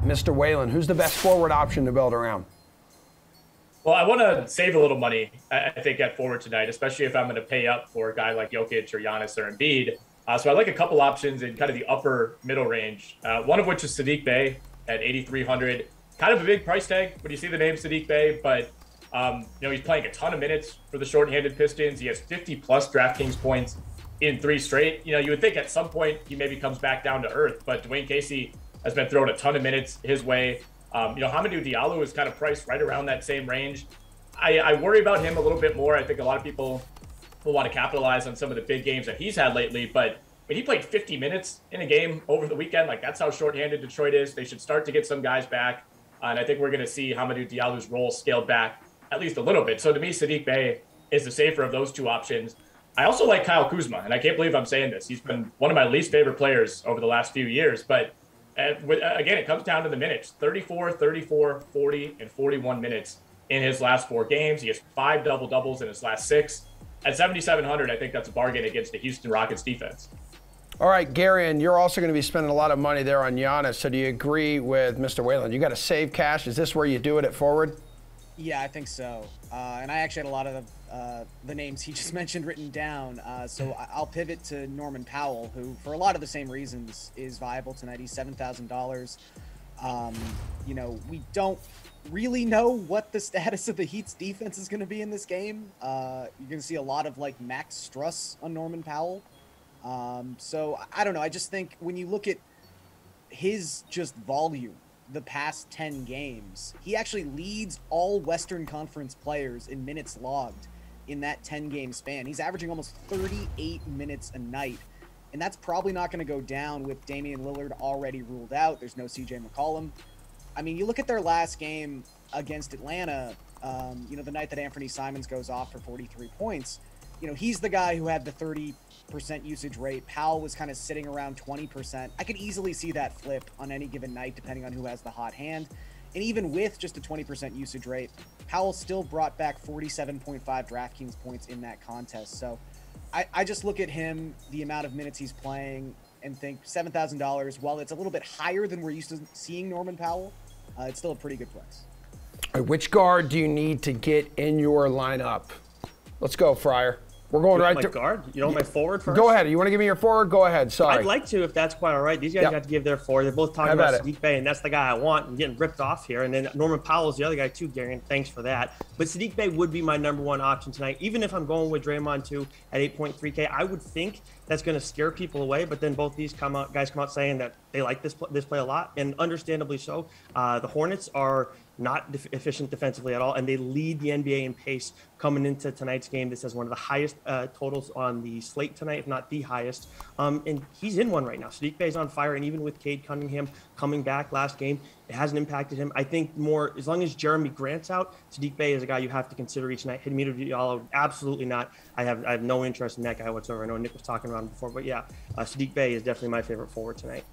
Mr. Whalen, who's the best forward option to build around? Well, I want to save a little money, I think, at forward tonight, especially if I'm going to pay up for a guy like Jokic or Giannis or Embiid. So I like a couple options in kind of the upper middle range, one of which is Saddiq Bey at 8,300. Kind of a big price tag when you see the name Saddiq Bey, but he's playing a ton of minutes for the shorthanded Pistons. He has 50-plus DraftKings points in 3 straight. You would think at some point he maybe comes back down to earth, but Dwayne Casey has been throwing a ton of minutes his way. Hamidou Diallo is kind of priced right around that same range. I worry about him a little bit more. I think a lot of people will want to capitalize on some of the big games that he's had lately, but when he played 50 minutes in a game over the weekend, like that's how shorthanded Detroit is. They should start to get some guys back, and I think we're going to see Hamidou Diallo's role scaled back at least a little bit. So to me, Saddiq Bey is the safer of those 2 options. I also like Kyle Kuzma, and I can't believe I'm saying this. He's been one of my least favorite players over the last few years, but again, it comes down to the minutes. 34, 34, 40, and 41 minutes in his last 4 games. He has 5 double-doubles in his last 6. At 7,700, I think that's a bargain against the Houston Rockets defense. All right, Garion, you're also going to be spending a lot of money there on Giannis, so do you agree with Mr. Whalen? You got to save cash. Is this where you do it at forward? Yeah, I think so. And I actually had a lot of the names he just mentioned written down. So I'll pivot to Norman Powell, who, for a lot of the same reasons, is viable tonight. He's $7,000. We don't really know what the status of the Heat's defense is going to be in this game. You're going to see a lot of Max Struss on Norman Powell. So I don't know. I just think when you look at his just volume, the past 10 games, he actually leads all Western Conference players in minutes logged in that 10-game span. He's averaging almost 38 minutes a night, and that's probably not going to go down with Damian Lillard already ruled out. There's no CJ McCollum. I mean, you look at their last game against Atlanta, the night that Anthony Simons goes off for 43 points, he's the guy who had the 30% usage rate. Powell was kind of sitting around 20%. I could easily see that flip on any given night, depending on who has the hot hand. And even with just a 20% usage rate, Powell still brought back 47.5 DraftKings points in that contest. So I just look at him, the amount of minutes he's playing, and think $7,000, while it's a little bit higher than we're used to seeing Norman Powell, it's still a pretty good price. All right, which guard do you need to get in your lineup? Let's go, Friar. We're going right to guard. You know my forward first. Go ahead. You want to give me your forward? Go ahead. Sorry. I'd like to, if that's quite all right. These guys got to give their forward. They're both talking about Saddiq Bey, and that's the guy I want. I'm getting ripped off here. And then Norman Powell is the other guy too, Garion. Thanks for that. But Saddiq Bey would be my #1 option tonight. Even if I'm going with Draymond too at 8.3K, I would think that's going to scare people away. But then both these guys come out saying that they like this play a lot, and understandably so. The Hornets are not efficient defensively at all, and they lead the NBA in pace coming into tonight's game. This has one of the highest totals on the slate tonight, if not the highest. And he's in one right now. Saddiq Bey's on fire, and even with Cade Cunningham coming back last game, it hasn't impacted him. I think more, as long as Jeremy Grant's out, Saddiq Bey is a guy you have to consider each night. Hamidou Diallo, absolutely not. I have no interest in that guy whatsoever. I know Nick was talking about him before, but yeah, Saddiq Bey is definitely my favorite forward tonight.